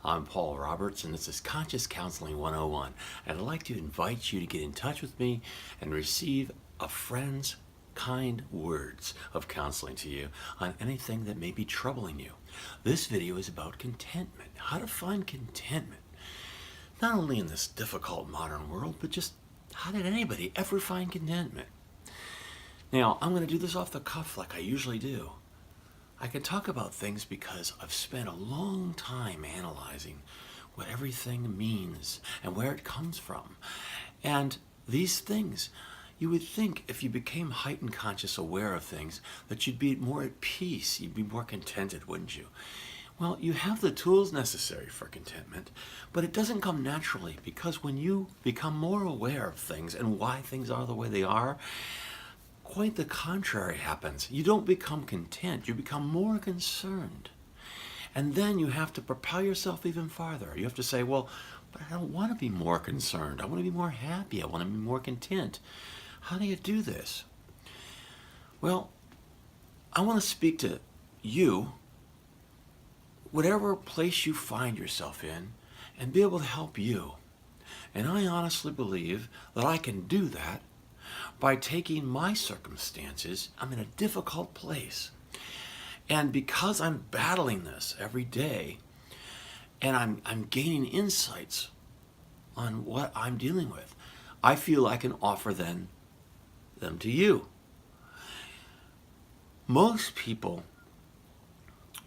I'm Paul Roberts, and this is Conscious Counseling 101. And I'd like to invite you to get in touch with me and receive a friend's kind words of counseling to you on anything that may be troubling you. This video is about contentment, how to find contentment. Not only in this difficult modern world, but just how did anybody ever find contentment? Now, I'm going to do this off the cuff like I usually do. I can talk about things because I've spent a long time analyzing what everything means and where it comes from. And these things, you would think if you became heightened conscious aware of things, that you'd be more at peace, you'd be more contented, wouldn't you? Well, you have the tools necessary for contentment, but it doesn't come naturally, because when you become more aware of things and why things are the way they are, quite the contrary happens. You don't become content, you become more concerned. And then you have to propel yourself even farther. You have to say, well, but I don't want to be more concerned. I want to be more happy. I want to be more content. How do you do this? Well, I want to speak to you, whatever place you find yourself in, and be able to help you. And I honestly believe that I can do that by taking my circumstances. I'm in a difficult place. And because I'm battling this every day, and I'm gaining insights on what I'm dealing with, I feel I can offer them to you. Most people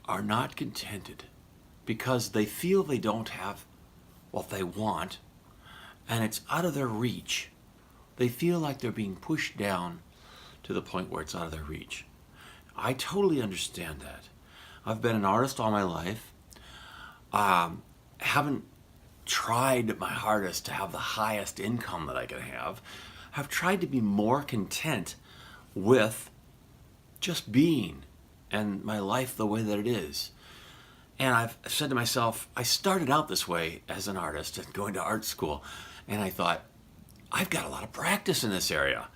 are not contented because they feel they don't have what they want, and it's out of their reach. They feel like they're being pushed down to the point where it's out of their reach. I totally understand that. I've been an artist all my life. Haven't tried my hardest to have the highest income that I can have. I've tried to be more content with just being and my life the way that it is. And I've said to myself, I started out this way as an artist and going to art school, and I thought, I've got a lot of practice in this area.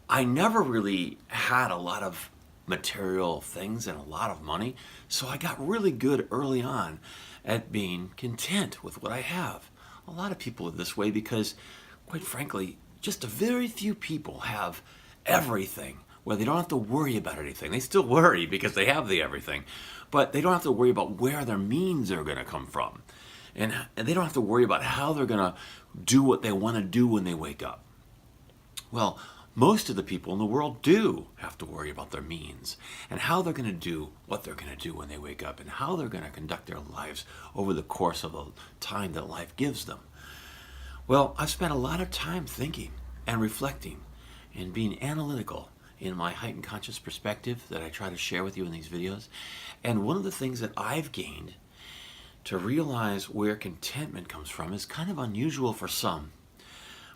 I never really had a lot of material things and a lot of money, so I got really good early on at being content with what I have. A lot of people are this way because, quite frankly, just a very few people have everything where they don't have to worry about anything. They still worry because they have the everything, but they don't have to worry about where their means are going to come from. And they don't have to worry about how they're going to do what they want to do when they wake up. Well, most of the people in the world do have to worry about their means and how they're going to do what they're going to do when they wake up and how they're going to conduct their lives over the course of the time that life gives them. Well, I've spent a lot of time thinking and reflecting and being analytical in my heightened conscious perspective that I try to share with you in these videos. And one of the things that I've gained to realize where contentment comes from is kind of unusual for some.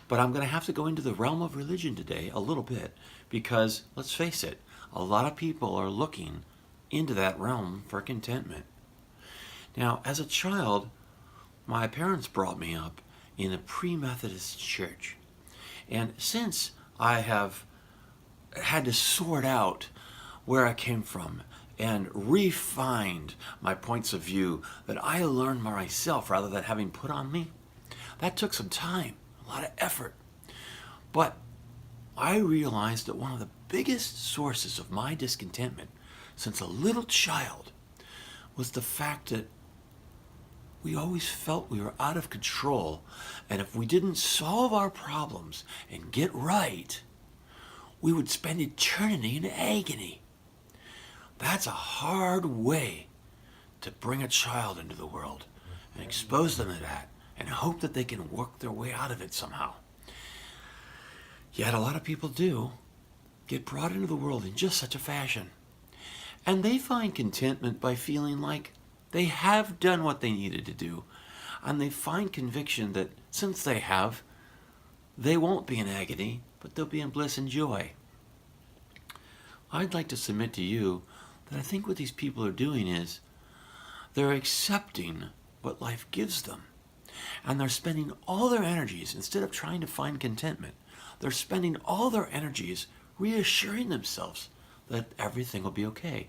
But I'm going to have to go into the realm of religion today a little bit because, let's face it, a lot of people are looking into that realm for contentment. Now, as a child, my parents brought me up in a pre-Methodist church. And since I have had to sort out where I came from and refined my points of view that I learned myself rather than having put on me, that took some time, a lot of effort. But I realized that one of the biggest sources of my discontentment since a little child was the fact that we always felt we were out of control, and if we didn't solve our problems and get right, we would spend eternity in agony. That's a hard way to bring a child into the world and expose them to that and hope that they can work their way out of it somehow. Yet a lot of people do get brought into the world in just such a fashion. And they find contentment by feeling like they have done what they needed to do. And they find conviction that since they have, they won't be in agony, but they'll be in bliss and joy. I'd like to submit to you that I think what these people are doing is they're accepting what life gives them. And they're spending all their energies, instead of trying to find contentment, they're spending all their energies reassuring themselves that everything will be okay.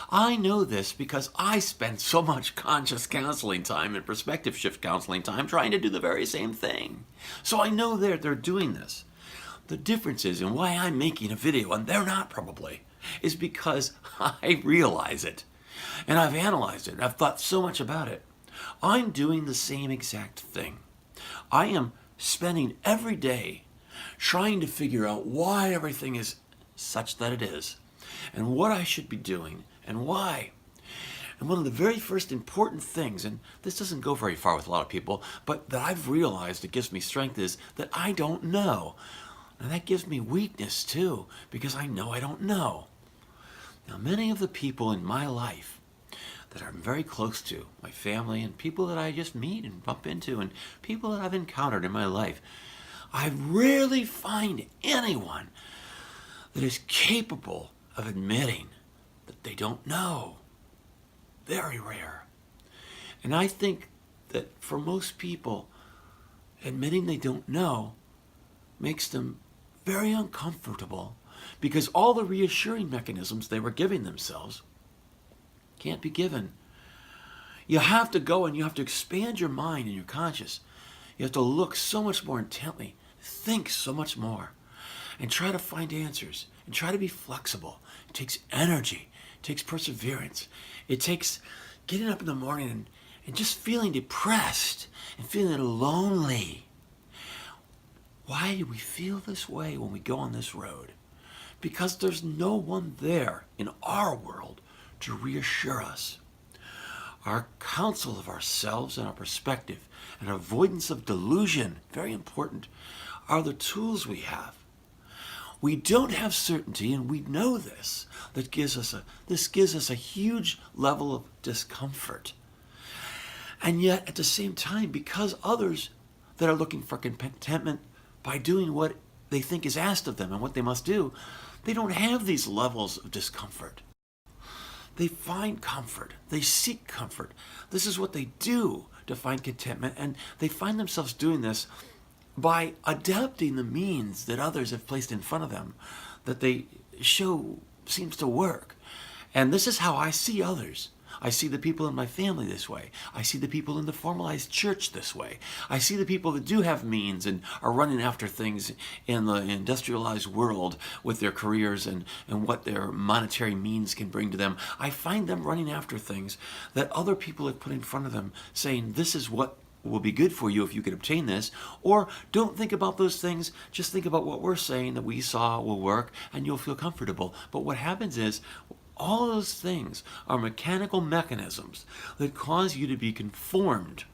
I know this because I spend so much conscious counseling time and perspective shift counseling time trying to do the very same thing. So I know they're doing this. The difference is, and why I'm making a video and they're not probably, is because I realize it. And I've analyzed it. And I've thought so much about it. I'm doing the same exact thing. I am spending every day trying to figure out why everything is such that it is, and what I should be doing, and why. And one of the very first important things, and this doesn't go very far with a lot of people, but that I've realized it gives me strength, is that I don't know. And that gives me weakness too, because I know I don't know. Now, many of the people in my life that I'm very close to, my family and people that I just meet and bump into and people that I've encountered in my life, I rarely find anyone that is capable of admitting that they don't know. Very rare. And I think that for most people, admitting they don't know makes them very uncomfortable because all the reassuring mechanisms they were giving themselves can't be given. You have to go and you have to expand your mind and your conscious. You have to look so much more intently, think so much more, and try to find answers and try to be flexible. It takes energy. It takes perseverance. It takes getting up in the morning and just feeling depressed and feeling lonely. Why do we feel this way when we go on this road? Because there's no one there in our world to reassure us. Our counsel of ourselves and our perspective and avoidance of delusion, very important, are the tools we have. We don't have certainty, and we know this. This gives us a huge level of discomfort. And yet, at the same time, because others that are looking for contentment by doing what they think is asked of them and what they must do, they don't have these levels of discomfort. They find comfort. They seek comfort. This is what they do to find contentment, and they find themselves doing this by adapting the means that others have placed in front of them that they show seems to work. And this is how I see others. I see the people in my family this way. I see the people in the formalized church this way. I see the people that do have means and are running after things in the industrialized world with their careers and what their monetary means can bring to them. I find them running after things that other people have put in front of them, saying, this is what will be good for you if you can obtain this, or don't think about those things, just think about what we're saying that we saw will work and you'll feel comfortable. But what happens is, all those things are mechanical mechanisms that cause you to be conformed,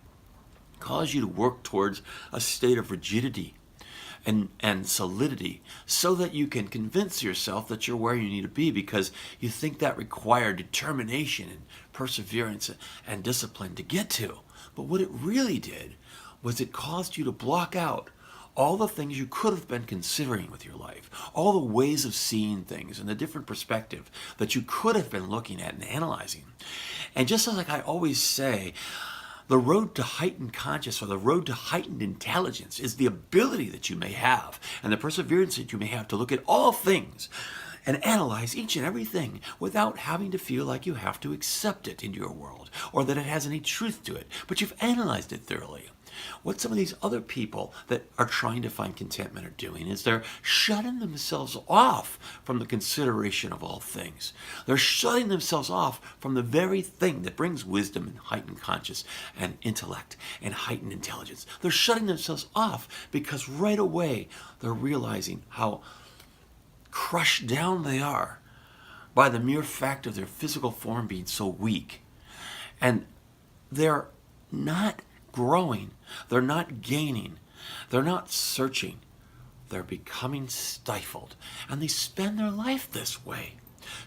cause you to work towards a state of rigidity and solidity, so that you can convince yourself that you're where you need to be because you think that required determination and perseverance and discipline to get to. But what it really did was it caused you to block out all the things you could have been considering with your life, all the ways of seeing things and the different perspective that you could have been looking at and analyzing. And just like I always say, the road to heightened consciousness or the road to heightened intelligence is the ability that you may have and the perseverance that you may have to look at all things and analyze each and everything without having to feel like you have to accept it into your world or that it has any truth to it, but you've analyzed it thoroughly. What some of these other people that are trying to find contentment are doing is they're shutting themselves off from the consideration of all things. They're shutting themselves off from the very thing that brings wisdom and heightened conscious and intellect and heightened intelligence. They're shutting themselves off because right away they're realizing how crushed down they are by the mere fact of their physical form being so weak. And they're not growing. They're not gaining. They're not searching. They're becoming stifled. And they spend their life this way.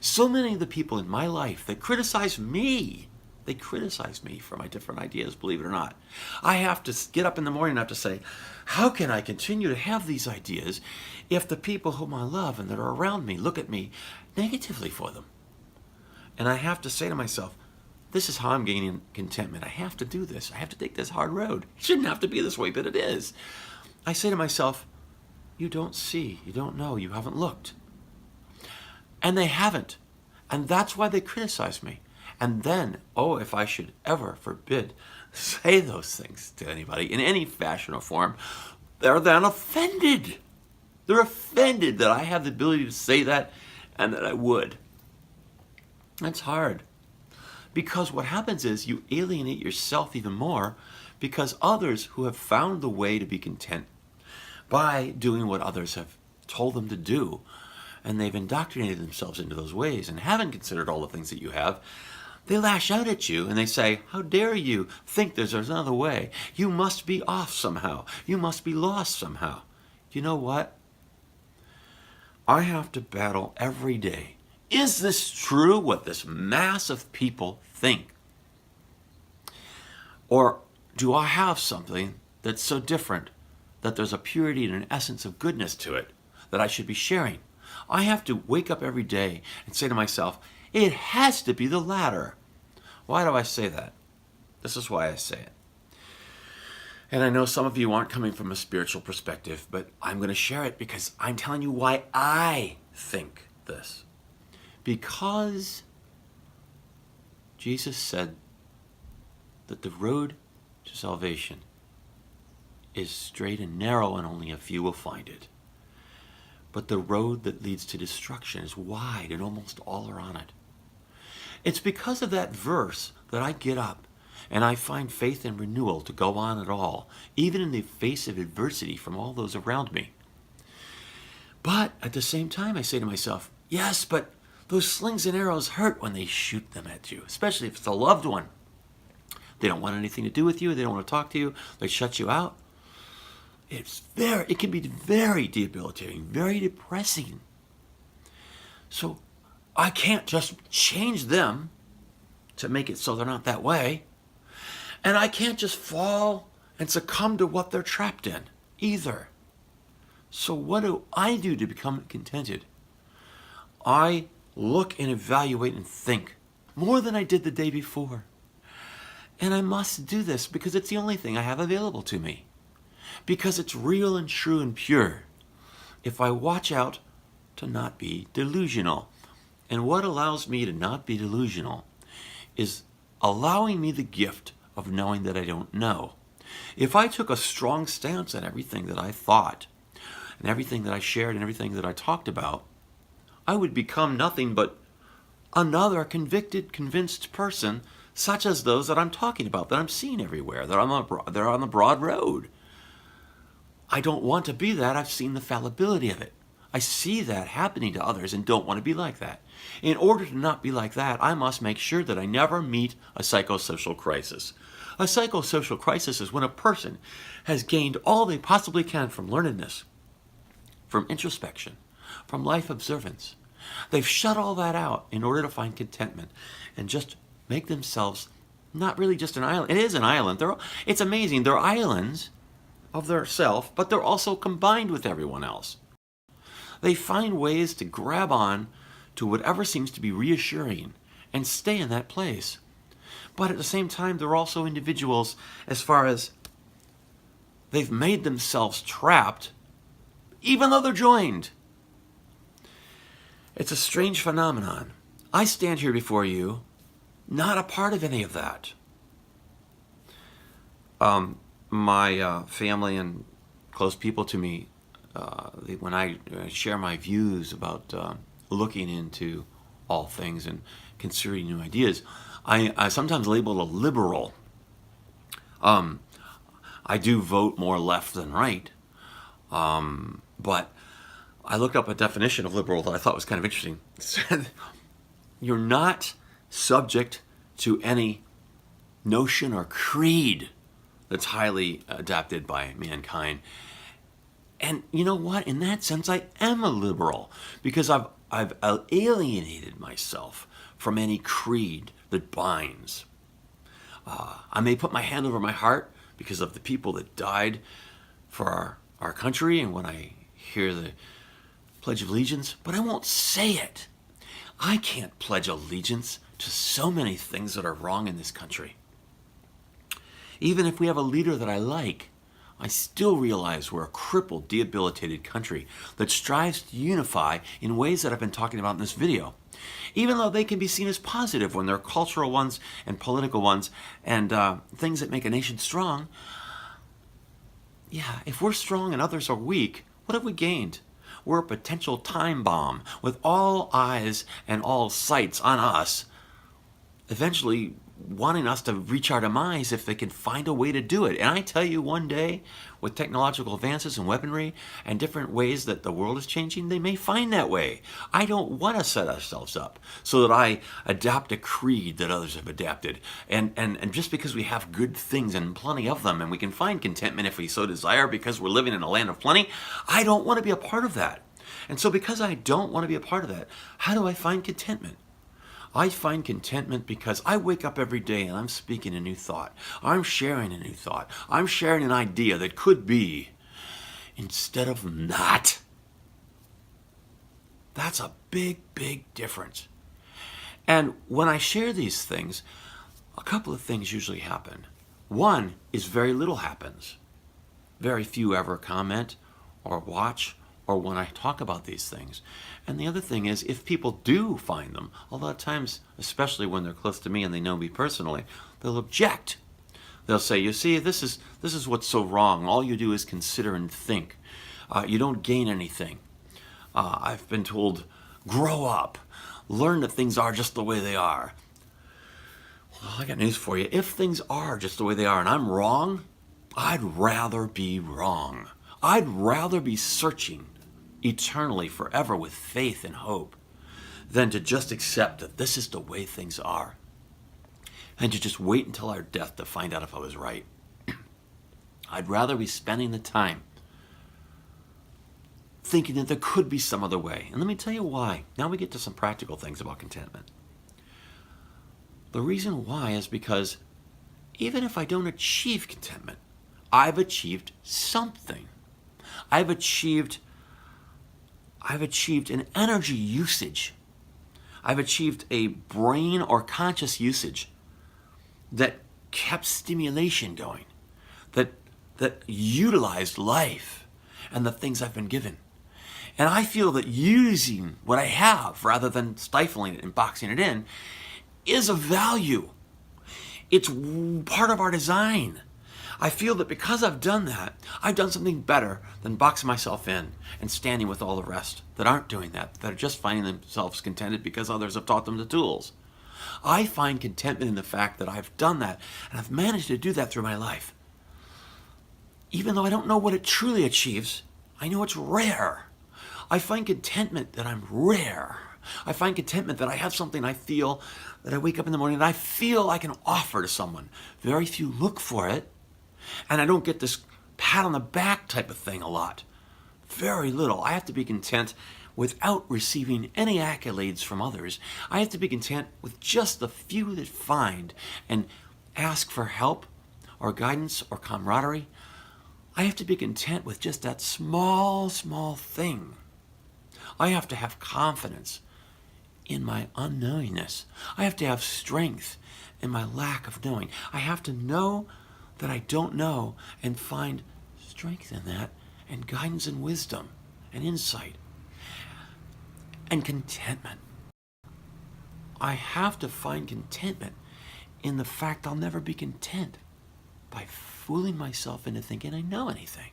So many of the people in my life that criticize me, they criticize me for my different ideas, believe it or not. I have to get up in the morning and have to say, how can I continue to have these ideas if the people whom I love and that are around me look at me negatively for them? And I have to say to myself, this is how I'm gaining contentment. I have to do this. I have to take this hard road. It shouldn't have to be this way, but it is. I say to myself, you don't see, you don't know, you haven't looked. And they haven't. And that's why they criticize me. And then, oh, if I should ever, forbid, say those things to anybody in any fashion or form, they're then offended. They're offended that I have the ability to say that and that I would. That's hard. Because what happens is you alienate yourself even more because others who have found the way to be content by doing what others have told them to do, and they've indoctrinated themselves into those ways and haven't considered all the things that you have, they lash out at you and they say, how dare you think there's another way? You must be off somehow. You must be lost somehow. You know what? I have to battle every day. Is this true, what this mass of people think? Or do I have something that's so different that there's a purity and an essence of goodness to it that I should be sharing? I have to wake up every day and say to myself, it has to be the latter. Why do I say that? This is why I say it. And I know some of you aren't coming from a spiritual perspective, but I'm going to share it because I'm telling you why I think this. Because Jesus said that the road to salvation is straight and narrow and only a few will find it. But the road that leads to destruction is wide and almost all are on it. It's because of that verse that I get up and I find faith and renewal to go on at all, even in the face of adversity from all those around me. But at the same time, I say to myself, yes, but those slings and arrows hurt when they shoot them at you, especially if it's a loved one. They don't want anything to do with you. They don't want to talk to you. They shut you out. It can be very debilitating, very depressing. So I can't just change them to make it so they're not that way. And I can't just fall and succumb to what they're trapped in either. So what do I do to become contented? I look and evaluate and think more than I did the day before. And I must do this because it's the only thing I have available to me. Because it's real and true and pure. If I watch out to not be delusional. And what allows me to not be delusional is allowing me the gift of knowing that I don't know. If I took a strong stance on everything that I thought, and everything that I shared, and everything that I talked about, I would become nothing but another convicted, convinced person, such as those that I'm talking about, that I'm seeing everywhere. They're on the broad road. I don't want to be that. I've seen the fallibility of it. I see that happening to others and don't want to be like that. In order to not be like that, I must make sure that I never meet a psychosocial crisis. A psychosocial crisis is when a person has gained all they possibly can from learnedness, from introspection, from life observance. They've shut all that out in order to find contentment and just make themselves not really just an island. It is an island. It's amazing. They're islands of their self, but they're also combined with everyone else. They find ways to grab on to whatever seems to be reassuring and stay in that place. But at the same time, they're also individuals as far as they've made themselves trapped, even though they're joined. It's a strange phenomenon. I stand here before you, not a part of any of that. My family and close people to me, when I share my views about looking into all things and considering new ideas, I sometimes label a liberal. I do vote more left than right, but I looked up a definition of liberal that I thought was kind of interesting. It said, you're not subject to any notion or creed that's highly adapted by mankind. And you know what? In that sense, I am a liberal because I've alienated myself from any creed that binds. I may put my hand over my heart because of the people that died for our country, and when I hear the Pledge of Allegiance, but I won't say it. I can't pledge allegiance to so many things that are wrong in this country. Even if we have a leader that I like, I still realize we're a crippled, debilitated country that strives to unify in ways that I've been talking about in this video. Even though they can be seen as positive when they're cultural ones and political ones and things that make a nation strong, yeah, if we're strong and others are weak, what have we gained? We're a potential time bomb with all eyes and all sights on us, eventually wanting us to reach our demise if they can find a way to do it. And I tell you, one day, with technological advances and weaponry and different ways that the world is changing, they may find that way. I don't want to set ourselves up so that I adopt a creed that others have adapted. And just because we have good things and plenty of them, and we can find contentment if we so desire because we're living in a land of plenty, I don't want to be a part of that. And so because I don't want to be a part of that, how do I find contentment? I find contentment because I wake up every day and I'm speaking a new thought. I'm sharing a new thought. I'm sharing an idea that could be instead of not. That's a big, big difference. And when I share these things, a couple of things usually happen. One is very little happens. Very few ever comment or watch or when I talk about these things. And the other thing is, if people do find them, a lot of times, especially when they're close to me and they know me personally, they'll object. They'll say, you see, this is what's so wrong. All you do is consider and think. You don't gain anything. I've been told, grow up. Learn that things are just the way they are. Well, I got news for you. If things are just the way they are and I'm wrong, I'd rather be wrong. I'd rather be searching eternally, forever, with faith and hope, than to just accept that this is the way things are, and to just wait until our death to find out if I was right. I'd rather be spending the time thinking that there could be some other way. And let me tell you why. Now we get to some practical things about contentment. The reason why is because even if I don't achieve contentment, I've achieved something. I've achieved an energy usage. I've achieved a brain or conscious usage that kept stimulation going, that utilized life and the things I've been given. And I feel that using what I have rather than stifling it and boxing it in is of value. It's part of our design. I feel that because I've done that, I've done something better than boxing myself in and standing with all the rest that aren't doing that are just finding themselves contented because others have taught them the tools. I find contentment in the fact that I've done that, and I've managed to do that through my life. Even though I don't know what it truly achieves, I know it's rare. I find contentment that I'm rare. I find contentment that I have something I feel, that I wake up in the morning and I feel I can offer to someone. Very few look for it. And I don't get this pat on the back type of thing a lot. Very little. I have to be content without receiving any accolades from others. I have to be content with just the few that find and ask for help or guidance or camaraderie. I have to be content with just that small, small thing. I have to have confidence in my unknowingness. I have to have strength in my lack of knowing. I have to know that I don't know and find strength in that and guidance and wisdom and insight and contentment. I have to find contentment in the fact I'll never be content by fooling myself into thinking I know anything.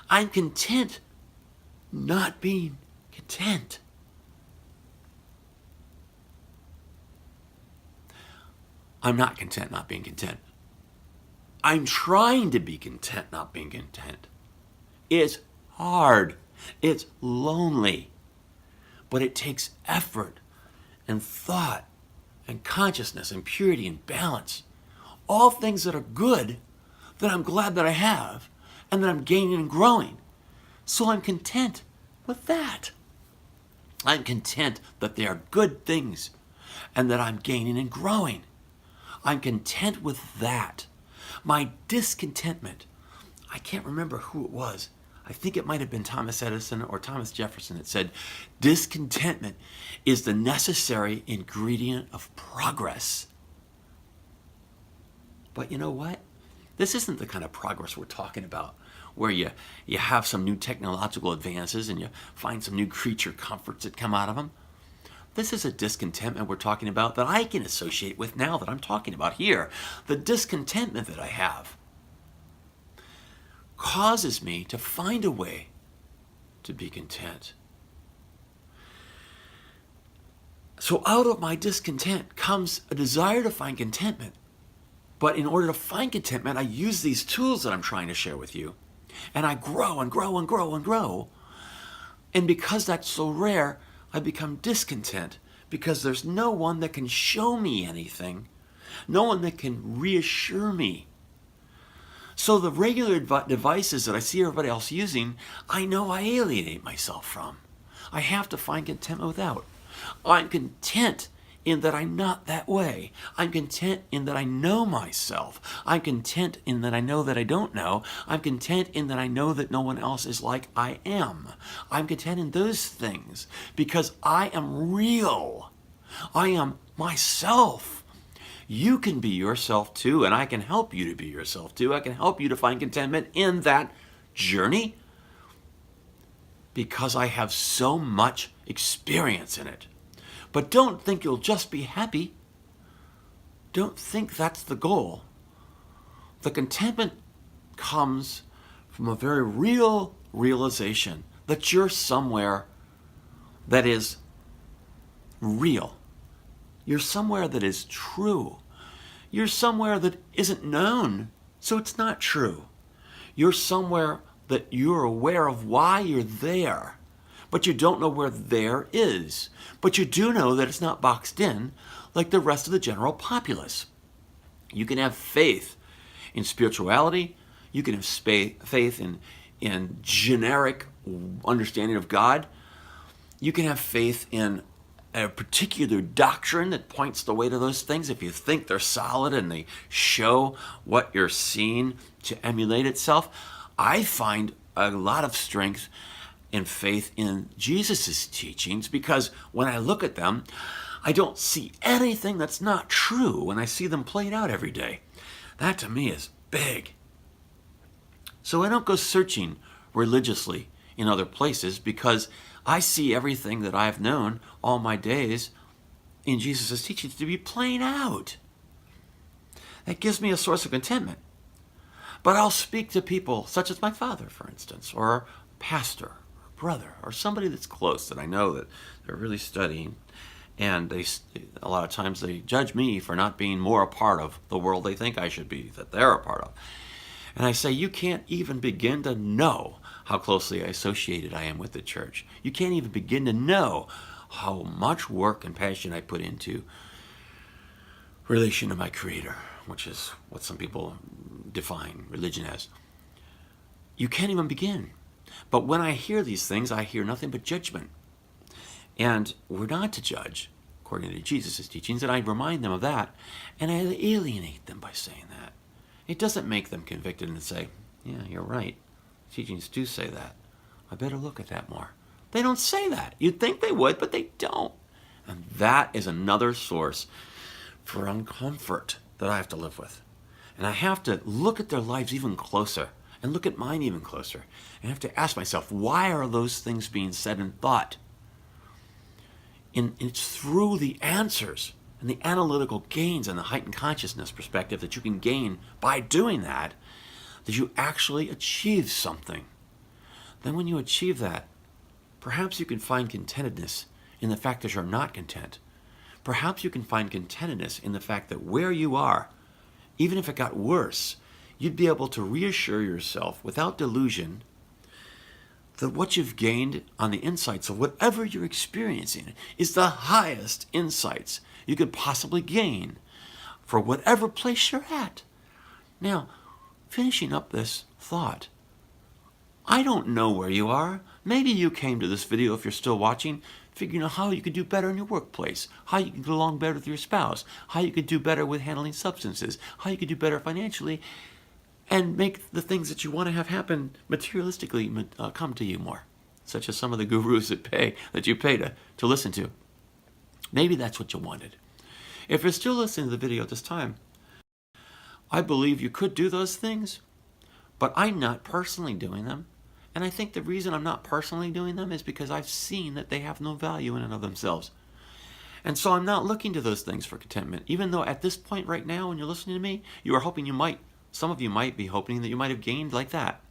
I'm content not being content. I'm not content not being content. I'm trying to be content not being content. It's hard. It's lonely. But it takes effort and thought and consciousness and purity and balance. All things that are good that I'm glad that I have and that I'm gaining and growing. So I'm content with that. I'm content that they are good things and that I'm gaining and growing. I'm content with that. My discontentment, I can't remember who it was. I think it might have been Thomas Edison or Thomas Jefferson that said, discontentment is the necessary ingredient of progress. But you know what? This isn't the kind of progress we're talking about, where you have some new technological advances and you find some new creature comforts that come out of them. This is a discontentment we're talking about that I can associate with now that I'm talking about here. The discontentment that I have causes me to find a way to be content. So out of my discontent comes a desire to find contentment. But in order to find contentment, I use these tools that I'm trying to share with you. And I grow and grow and grow and grow. And because that's so rare, I become discontent because there's no one that can show me anything. No one that can reassure me. So the regular devices that I see everybody else using, I know I alienate myself from. I have to find contentment without. I'm content in that I'm not that way. I'm content in that I know myself. I'm content in that I know that I don't know. I'm content in that I know that no one else is like I am. I'm content in those things because I am real. I am myself. You can be yourself too, and I can help you to be yourself too. I can help you to find contentment in that journey because I have so much experience in it. But don't think you'll just be happy. Don't think that's the goal. The contentment comes from a very real realization that you're somewhere that is real. You're somewhere that is true. You're somewhere that isn't known, so it's not true. You're somewhere that you're aware of why you're there, but you don't know where there is. But you do know that it's not boxed in like the rest of the general populace. You can have faith in spirituality. You can have faith in generic understanding of God. You can have faith in a particular doctrine that points the way to those things if you think they're solid and they show what you're seeing to emulate itself. I find a lot of strength and faith in Jesus' teachings because when I look at them, I don't see anything that's not true when I see them played out every day. That to me is big. So I don't go searching religiously in other places because I see everything that I've known all my days in Jesus' teachings to be playing out. That gives me a source of contentment. But I'll speak to people such as my father, for instance, or a pastor, brother, or somebody that's close that I know that they're really studying, and a lot of times they judge me for not being more a part of the world they think I should be, that they're a part of. And I say, you can't even begin to know how closely associated I am with the church. You can't even begin to know how much work and passion I put into relation to my Creator, which is what some people define religion as. You can't even begin. But when I hear these things, I hear nothing but judgment. And we're not to judge, according to Jesus' teachings, and I remind them of that, and I alienate them by saying that. It doesn't make them convicted and say, yeah, you're right. Teachings do say that. I better look at that more. They don't say that. You'd think they would, but they don't. And that is another source for uncomfort that I have to live with. And I have to look at their lives even closer and look at mine even closer. And I have to ask myself, why are those things being said and thought? And it's through the answers and the analytical gains and the heightened consciousness perspective that you can gain by doing that you actually achieve something. Then when you achieve that, perhaps you can find contentedness in the fact that you're not content. Perhaps you can find contentedness in the fact that where you are, even if it got worse, you'd be able to reassure yourself without delusion that what you've gained on the insights of whatever you're experiencing is the highest insights you could possibly gain for whatever place you're at. Now, finishing up this thought, I don't know where you are. Maybe you came to this video, if you're still watching, figuring out how you could do better in your workplace, how you could get along better with your spouse, how you could do better with handling substances, how you could do better financially, and make the things that you want to have happen materialistically come to you more, such as some of the gurus that you pay to listen to. Maybe that's what you wanted. If you're still listening to the video at this time, I believe you could do those things, but I'm not personally doing them. And I think the reason I'm not personally doing them is because I've seen that they have no value in and of themselves. And so I'm not looking to those things for contentment, even though at this point right now when you're listening to me, you are hoping some of you might be hoping that you might have gained like that.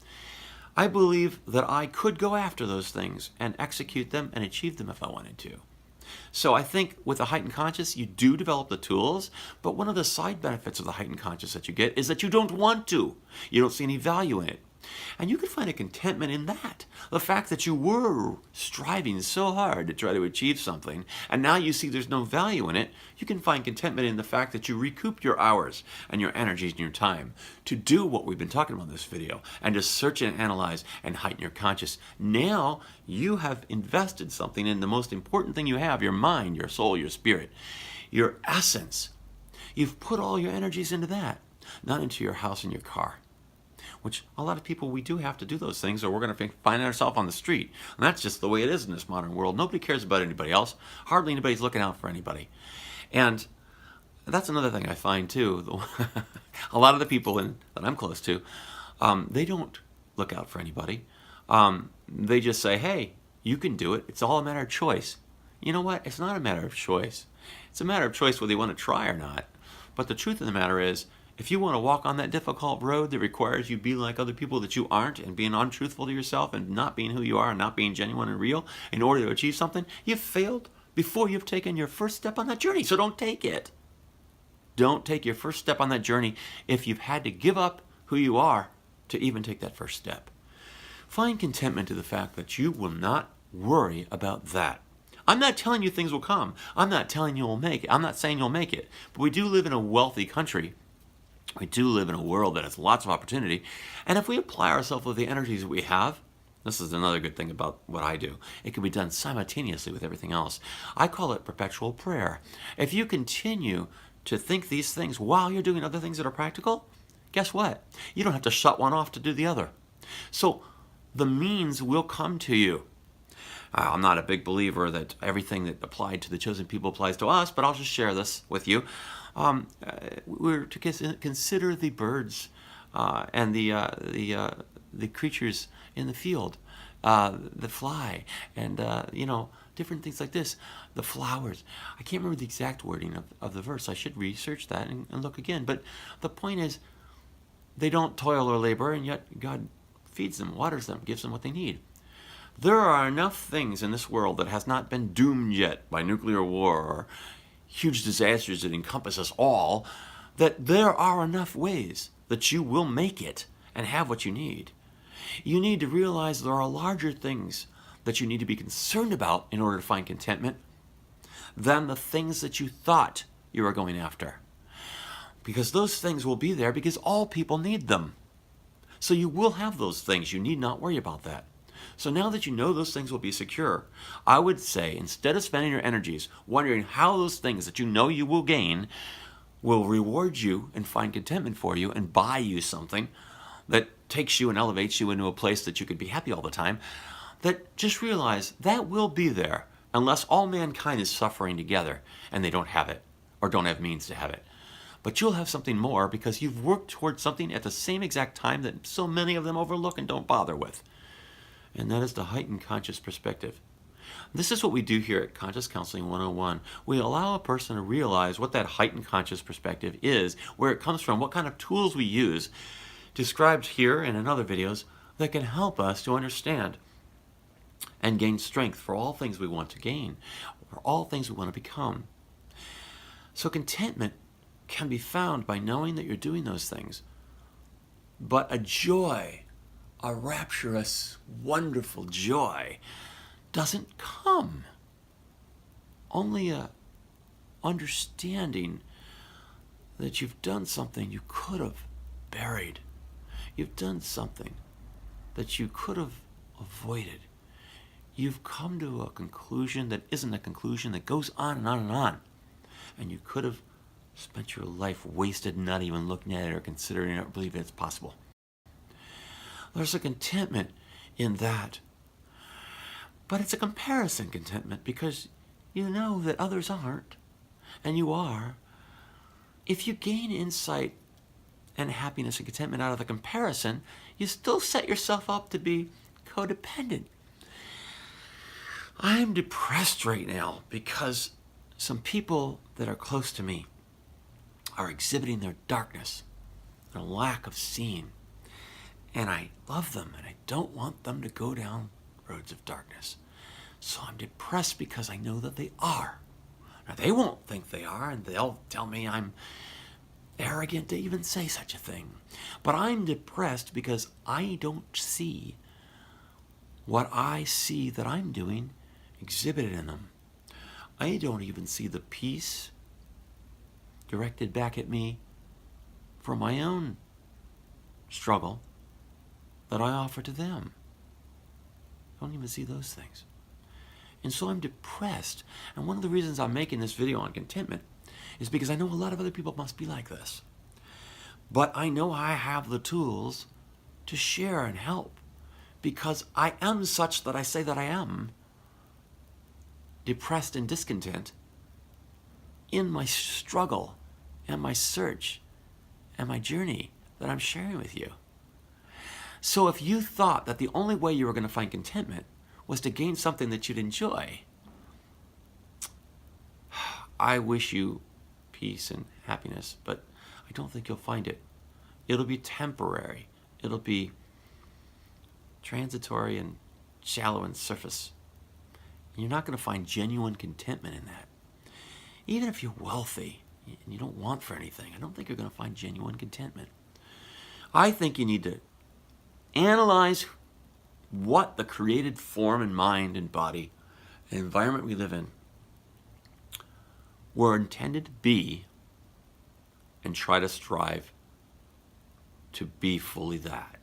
I believe that I could go after those things and execute them and achieve them if I wanted to. So I think with a heightened conscious, you do develop the tools, but one of the side benefits of the heightened conscious that you get is that you don't want to. You don't see any value in it. And you can find a contentment in that. The fact that you were striving so hard to try to achieve something, and now you see there's no value in it, you can find contentment in the fact that you recouped your hours and your energies and your time to do what we've been talking about in this video, and to search and analyze and heighten your conscious. Now you have invested something in the most important thing you have, your mind, your soul, your spirit, your essence. You've put all your energies into that, not into your house and your car. Which a lot of people, we do have to do those things or we're going to find ourselves on the street. And that's just the way it is in this modern world. Nobody cares about anybody else. Hardly anybody's looking out for anybody. And that's another thing I find too. A lot of the people that I'm close to, they don't look out for anybody. They just say, hey, you can do it. It's all a matter of choice. You know what? It's not a matter of choice. It's a matter of choice whether you want to try or not. But the truth of the matter is, if you want to walk on that difficult road that requires you be like other people that you aren't and being untruthful to yourself and not being who you are and not being genuine and real in order to achieve something, you've failed before you've taken your first step on that journey. So don't take it. Don't take your first step on that journey if you've had to give up who you are to even take that first step. Find contentment to the fact that you will not worry about that. I'm not telling you things will come. I'm not telling you will make it. I'm not saying you'll make it. But we do live in a wealthy country. We do live in a world that has lots of opportunity. And if we apply ourselves with the energies that we have, this is another good thing about what I do. It can be done simultaneously with everything else. I call it perpetual prayer. If you continue to think these things while you're doing other things that are practical, guess what? You don't have to shut one off to do the other. So the means will come to you. I'm not a big believer that everything that applied to the chosen people applies to us, but I'll just share this with you. We're to consider the birds and the creatures in the field, the fly, and different things like this. The flowers. I can't remember the exact wording of the verse. I should research that and look again. But the point is, they don't toil or labor, and yet God feeds them, waters them, gives them what they need. There are enough things in this world that has not been doomed yet by nuclear war or huge disasters that encompass us all, that there are enough ways that you will make it and have what you need. You need to realize there are larger things that you need to be concerned about in order to find contentment than the things that you thought you were going after. Because those things will be there because all people need them. So you will have those things. You need not worry about that. So now that you know those things will be secure, I would say instead of spending your energies wondering how those things that you know you will gain will reward you and find contentment for you and buy you something that takes you and elevates you into a place that you could be happy all the time, that just realize that will be there unless all mankind is suffering together and they don't have it or don't have means to have it. But you'll have something more because you've worked towards something at the same exact time that so many of them overlook and don't bother with. And that is the heightened conscious perspective. This is what we do here at Conscious Counseling 101. We allow a person to realize what that heightened conscious perspective is, where it comes from, what kind of tools we use, described here and in other videos, that can help us to understand and gain strength for all things we want to gain, for all things we want to become. So contentment can be found by knowing that you're doing those things. But a joy, a rapturous, wonderful joy doesn't come. Only a understanding that you've done something you could have buried. You've done something that you could have avoided. You've come to a conclusion that isn't a conclusion, that goes on and on and on. And you could have spent your life wasted not even looking at it or considering it or believing it's possible. There's a contentment in that. But it's a comparison contentment because you know that others aren't, and you are. If you gain insight and happiness and contentment out of the comparison, you still set yourself up to be codependent. I'm depressed right now because some people that are close to me are exhibiting their darkness, their lack of seeing. And I love them, and I don't want them to go down roads of darkness. So I'm depressed because I know that they are. Now, they won't think they are, and they'll tell me I'm arrogant to even say such a thing. But I'm depressed because I don't see what I see that I'm doing exhibited in them. I don't even see the peace directed back at me for my own struggle that I offer to them. I don't even see those things. And so I'm depressed. And one of the reasons I'm making this video on contentment is because I know a lot of other people must be like this. But I know I have the tools to share and help because I am such that I say that I am depressed and discontent in my struggle and my search and my journey that I'm sharing with you. So if you thought that the only way you were going to find contentment was to gain something that you'd enjoy, I wish you peace and happiness, but I don't think you'll find it. It'll be temporary. It'll be transitory and shallow and surface. And you're not going to find genuine contentment in that. Even if you're wealthy and you don't want for anything, I don't think you're going to find genuine contentment. I think you need to analyze what the created form and mind and body and environment we live in were intended to be and try to strive to be fully that.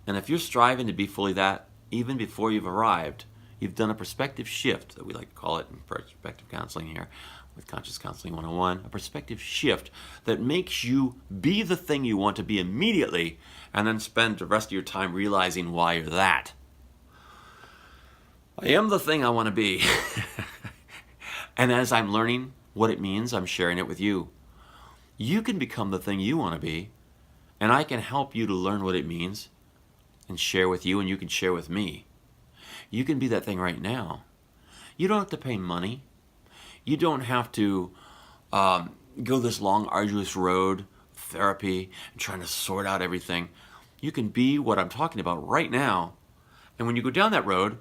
And if you're striving to be fully that, even before you've arrived, you've done a perspective shift, that we like to call it in perspective counseling here, with Conscious Counseling 101, a perspective shift that makes you be the thing you want to be immediately and then spend the rest of your time realizing why you're that. I am the thing I want to be. And as I'm learning what it means, I'm sharing it with you. You can become the thing you want to be, and I can help you to learn what it means and share with you, and you can share with me. You can be that thing right now. You don't have to pay money. You don't have to go this long, arduous road, therapy, and trying to sort out everything. You can be what I'm talking about right now. And when you go down that road,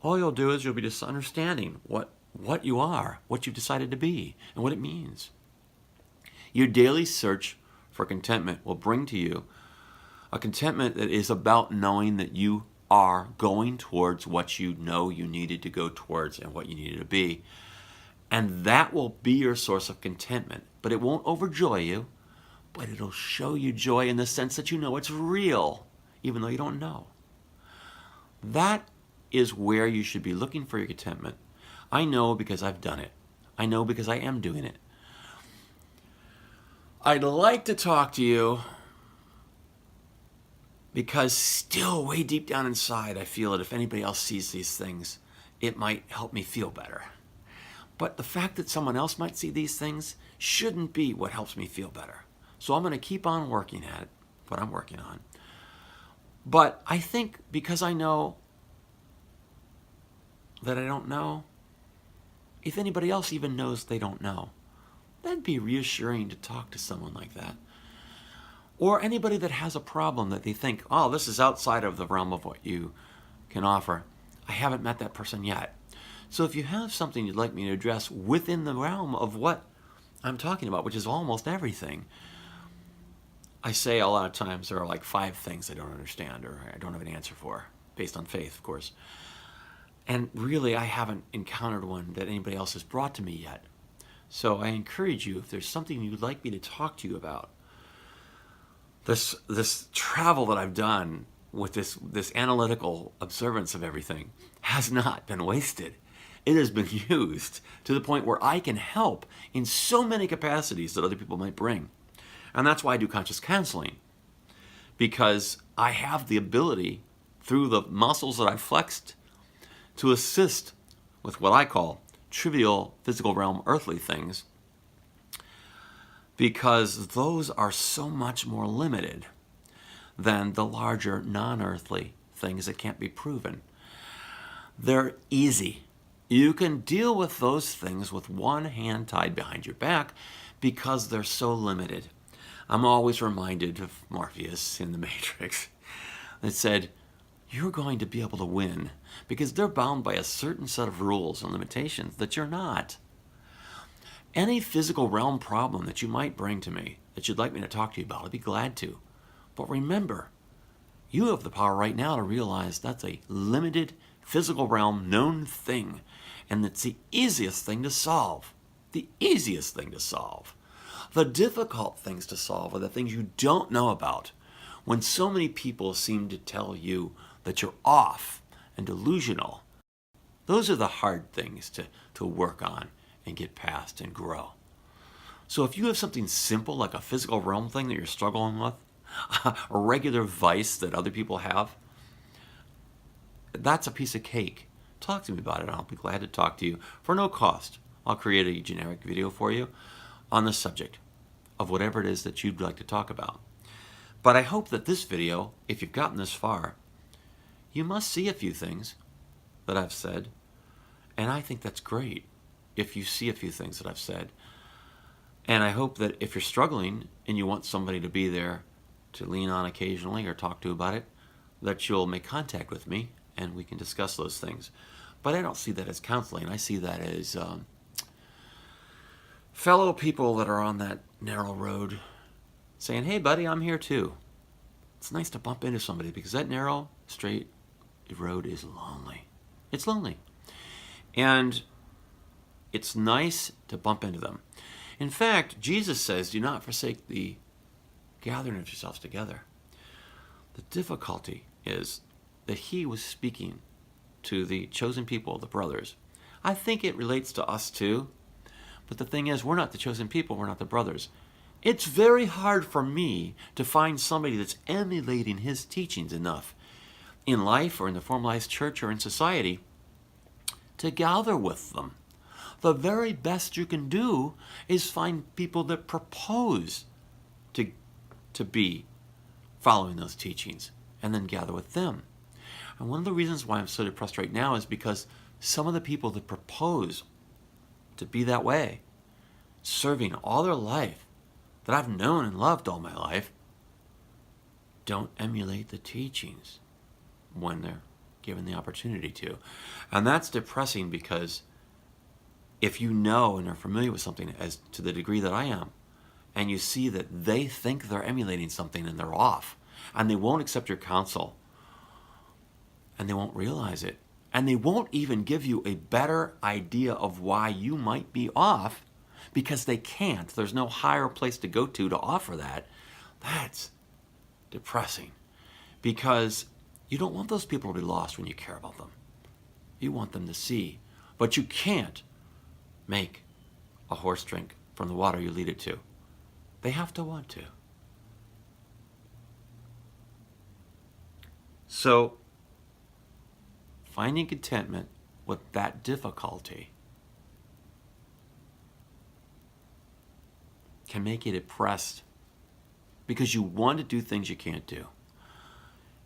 all you'll do is you'll be just understanding what you are, what you've decided to be, and what it means. Your daily search for contentment will bring to you a contentment that is about knowing that you are going towards what you know you needed to go towards and what you needed to be. And that will be your source of contentment. But it won't overjoy you, but it'll show you joy in the sense that you know it's real, even though you don't know. That is where you should be looking for your contentment. I know because I've done it. I know because I am doing it. I'd like to talk to you because still way deep down inside, I feel that if anybody else sees these things, it might help me feel better. But the fact that someone else might see these things shouldn't be what helps me feel better. So I'm going to keep on working at what I'm working on. But I think because I know that I don't know, if anybody else even knows they don't know, that'd be reassuring to talk to someone like that. Or anybody that has a problem that they think, oh, this is outside of the realm of what you can offer. I haven't met that person yet. So if you have something you'd like me to address within the realm of what I'm talking about, which is almost everything, I say a lot of times there are like 5 things I don't understand or I don't have an answer for, based on faith, of course. And really, I haven't encountered one that anybody else has brought to me yet. So I encourage you, if there's something you'd like me to talk to you about, this travel that I've done with this analytical observance of everything has not been wasted. It has been used to the point where I can help in so many capacities that other people might bring. And that's why I do conscious counseling, because I have the ability, through the muscles that I've flexed, to assist with what I call trivial physical realm earthly things, because those are so much more limited than the larger non-earthly things that can't be proven. They're easy. You can deal with those things with one hand tied behind your back because they're so limited. I'm always reminded of Morpheus in The Matrix that said, you're going to be able to win because they're bound by a certain set of rules and limitations that you're not. Any physical realm problem that you might bring to me, that you'd like me to talk to you about, I'd be glad to. But remember, you have the power right now to realize that's a limited physical realm known thing, and it's the easiest thing to solve. The easiest thing to solve. The difficult things to solve are the things you don't know about. When so many people seem to tell you that you're off and delusional, those are the hard things to work on and get past and grow. So if you have something simple like a physical realm thing that you're struggling with, a regular vice that other people have, that's a piece of cake. Talk to me about it. I'll be glad to talk to you for no cost. I'll create a generic video for you on the subject of whatever it is that you'd like to talk about. But I hope that this video, if you've gotten this far, you must see a few things that I've said, and I think that's great if you see a few things that I've said. And I hope that if you're struggling and you want somebody to be there to lean on occasionally or talk to about it, that you'll make contact with me and we can discuss those things. But I don't see that as counseling. I see that as fellow people that are on that narrow road saying, hey buddy, I'm here too. It's nice to bump into somebody because that narrow, straight road is lonely. It's lonely. And it's nice to bump into them. In fact, Jesus says, do not forsake the gathering of yourselves together. The difficulty is that he was speaking to the chosen people, the brothers. I think it relates to us too. But the thing is, we're not the chosen people. We're not the brothers. It's very hard for me to find somebody that's emulating his teachings enough in life or in the formalized church or in society to gather with them. The very best you can do is find people that propose to be following those teachings and then gather with them. And one of the reasons why I'm so depressed right now is because some of the people that propose to be that way, serving all their life, that I've known and loved all my life, don't emulate the teachings when they're given the opportunity to. And that's depressing because if you know and are familiar with something as to the degree that I am, and you see that they think they're emulating something and they're off, and they won't accept your counsel, and they won't realize it, and they won't even give you a better idea of why you might be off because they can't. There's no higher place to go to offer that. That's depressing because you don't want those people to be lost when you care about them. You want them to see, but you can't make a horse drink from the water you lead it to. They have to want to. So, finding contentment with that difficulty can make you depressed because you want to do things you can't do.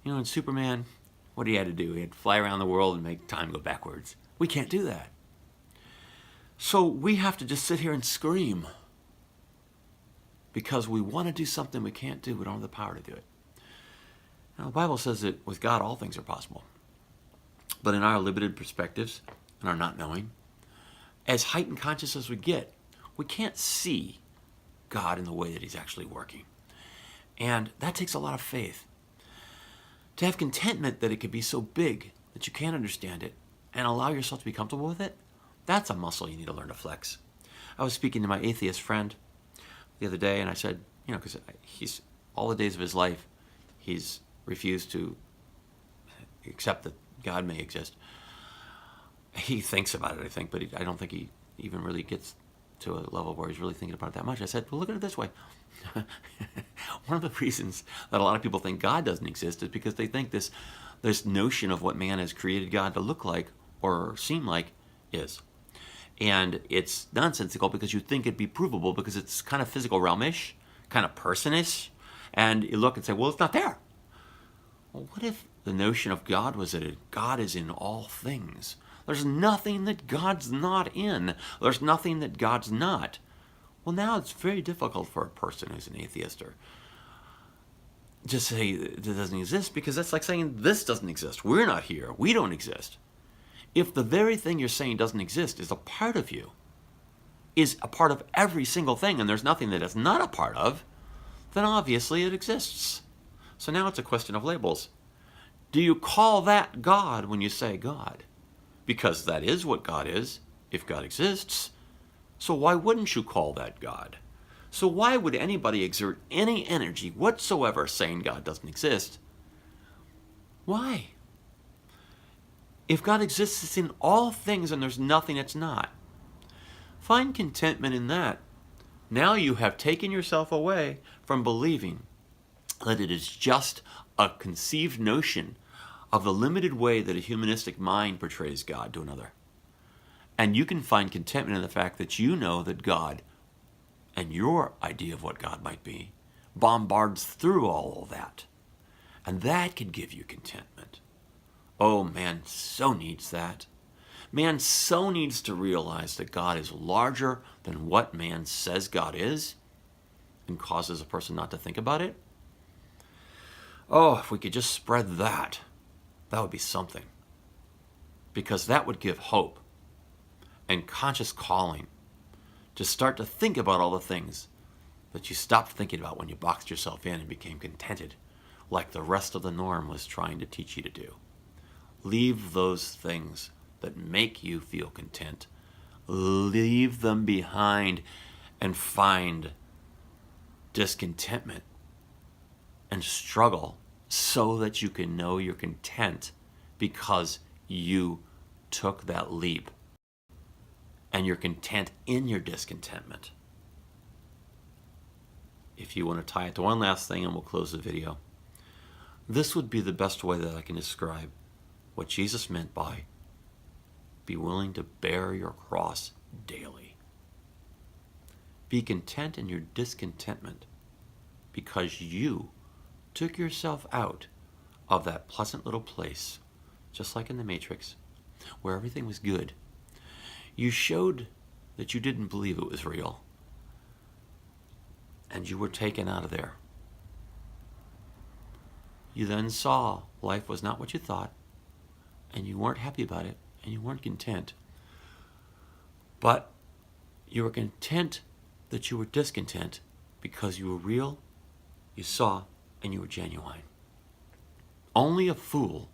You know, in Superman, what he had to do, he had to fly around the world and make time go backwards. We can't do that. So we have to just sit here and scream because we want to do something we can't do. We don't have the power to do it. Now, the Bible says that with God, all things are possible. But in our limited perspectives and our not knowing, as heightened conscious as we get, we can't see God in the way that he's actually working. And that takes a lot of faith. To have contentment that it could be so big that you can't understand it and allow yourself to be comfortable with it, that's a muscle you need to learn to flex. I was speaking to my atheist friend the other day, and I said, you know, because he's all the days of his life, he's refused to accept that God may exist. He thinks about it, I think, but I don't think he even really gets to a level where he's really thinking about it that much. I said, well, look at it this way. One of the reasons that a lot of people think God doesn't exist is because they think this notion of what man has created God to look like or seem like is. And it's nonsensical because you think it'd be provable because it's kind of physical realmish, kind of personish. And you look and say, well, it's not there. Well, what if the notion of God was that God is in all things? There's nothing that God's not in. There's nothing that God's not. Well, now it's very difficult for a person who's an atheist or just say it doesn't exist, because that's like saying this doesn't exist. We're not here. We don't exist. If the very thing you're saying doesn't exist is a part of you, is a part of every single thing, and there's nothing that it's not a part of, then obviously it exists. So now it's a question of labels. Do you call that God when you say God? Because that is what God is, if God exists. So why wouldn't you call that God? So why would anybody exert any energy whatsoever saying God doesn't exist? Why? If God exists, it's in all things and there's nothing it's not. Find contentment in that. Now you have taken yourself away from believing that it is just a conceived notion of the limited way that a humanistic mind portrays God to another. And you can find contentment in the fact that you know that God, and your idea of what God might be, bombards through all of that. And that can give you contentment. Oh, man so needs that. Man so needs to realize that God is larger than what man says God is and causes a person not to think about it. Oh, if we could just spread that, that would be something. Because that would give hope and conscious calling to start to think about all the things that you stopped thinking about when you boxed yourself in and became contented, like the rest of the norm was trying to teach you to do. Leave those things that make you feel content. Leave them behind and find discontentment and struggle so that you can know you're content because you took that leap and you're content in your discontentment. If you want to tie it to one last thing and we'll close the video, this would be the best way that I can describe what Jesus meant by be willing to bear your cross daily. Be content in your discontentment because you took yourself out of that pleasant little place, just like in the Matrix, where everything was good. You showed that you didn't believe it was real, and you were taken out of there. You then saw life was not what you thought, and you weren't happy about it, and you weren't content. But you were content that you were discontent because you were real, you saw, and you were genuine. Only a fool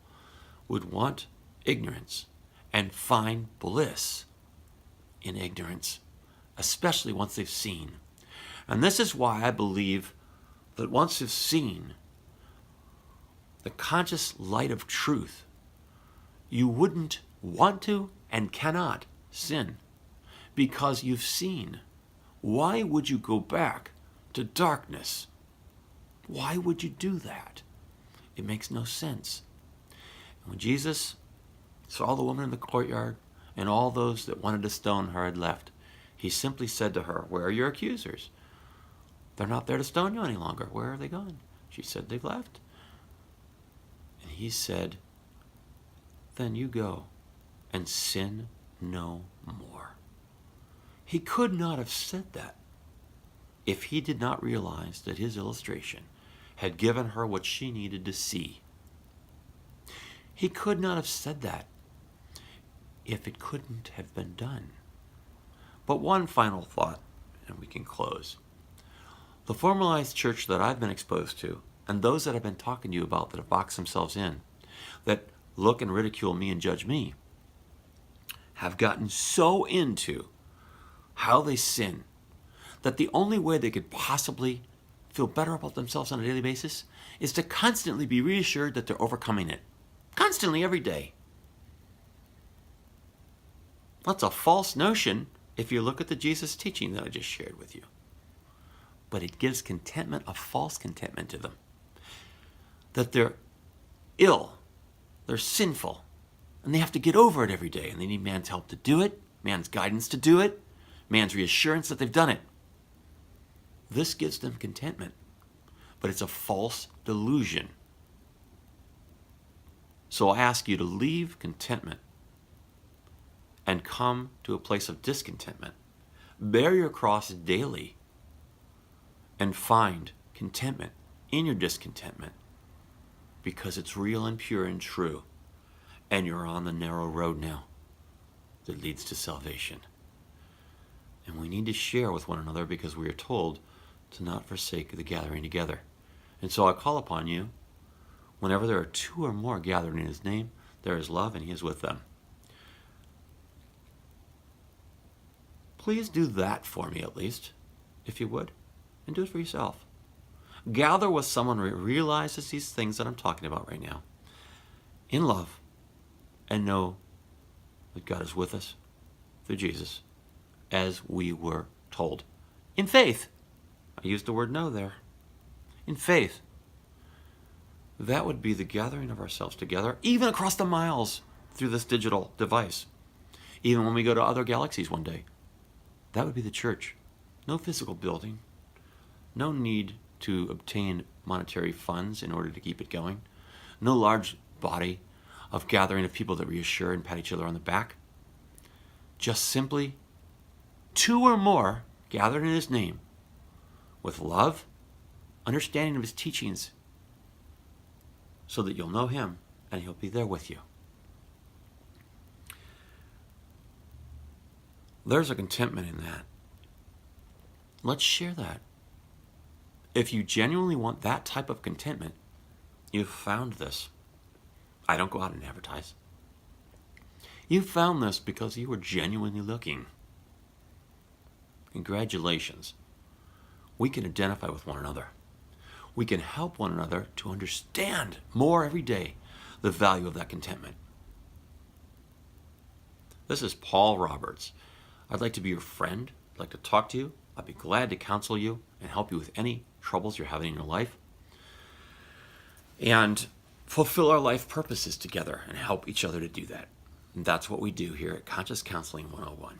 would want ignorance and find bliss in ignorance, especially once they've seen. And this is why I believe that once you've seen the conscious light of truth, you wouldn't want to and cannot sin because you've seen. Why would you go back to darkness? Why would you do that? It makes no sense. And when Jesus saw the woman in the courtyard and all those that wanted to stone her had left, he simply said to her, "Where are your accusers? They're not there to stone you any longer. Where are they gone?" She said, "They've left." And he said, "Then you go and sin no more." He could not have said that if he did not realize that his illustration had given her what she needed to see. He could not have said that if it couldn't have been done. But one final thought, and we can close. The formalized church that I've been exposed to, and those that I've been talking to you about that have boxed themselves in, that look and ridicule me and judge me, have gotten so into how they sin that the only way they could possibly feel better about themselves on a daily basis is to constantly be reassured that they're overcoming it. Constantly, every day. That's a false notion if you look at the Jesus teaching that I just shared with you. But it gives contentment, a false contentment to them. That they're ill, they're sinful, and they have to get over it every day, and they need man's help to do it. man's guidance to do it, man's reassurance that they've done it. This gives them contentment, but it's a false delusion. So I ask you to leave contentment and come to a place of discontentment. Bear your cross daily and find contentment in your discontentment, because it's real and pure and true, and you're on the narrow road now that leads to salvation. And we need to share with one another, because we are told to not forsake the gathering together. And so I call upon you, whenever there are two or more gathered in his name, there is love, and he is with them. Please do that for me, at least, if you would, and do it for yourself. Gather with someone who realizes these things that I'm talking about right now, in love, and know that God is with us through Jesus, as we were told. In faith. I used the word know there. In faith. That would be the gathering of ourselves together, even across the miles through this digital device. Even when we go to other galaxies one day. That would be the church. No physical building. No need to obtain monetary funds in order to keep it going. No large body of gathering of people that reassure and pat each other on the back. Just simply two or more gathered in his name, with love, understanding of his teachings, so that you'll know him and he'll be there with you. There's a contentment in that. Let's share that. If you genuinely want that type of contentment, you've found this. I don't go out and advertise. You found this because you were genuinely looking. Congratulations. We can identify with one another. We can help one another to understand more every day the value of that contentment. This is Paul Roberts. I'd like to be your friend. I'd like to talk to you. I'd be glad to counsel you and help you with any troubles you're having in your life, and fulfill our life purposes together and help each other to do that. And that's what we do here at Conscious Counseling 101.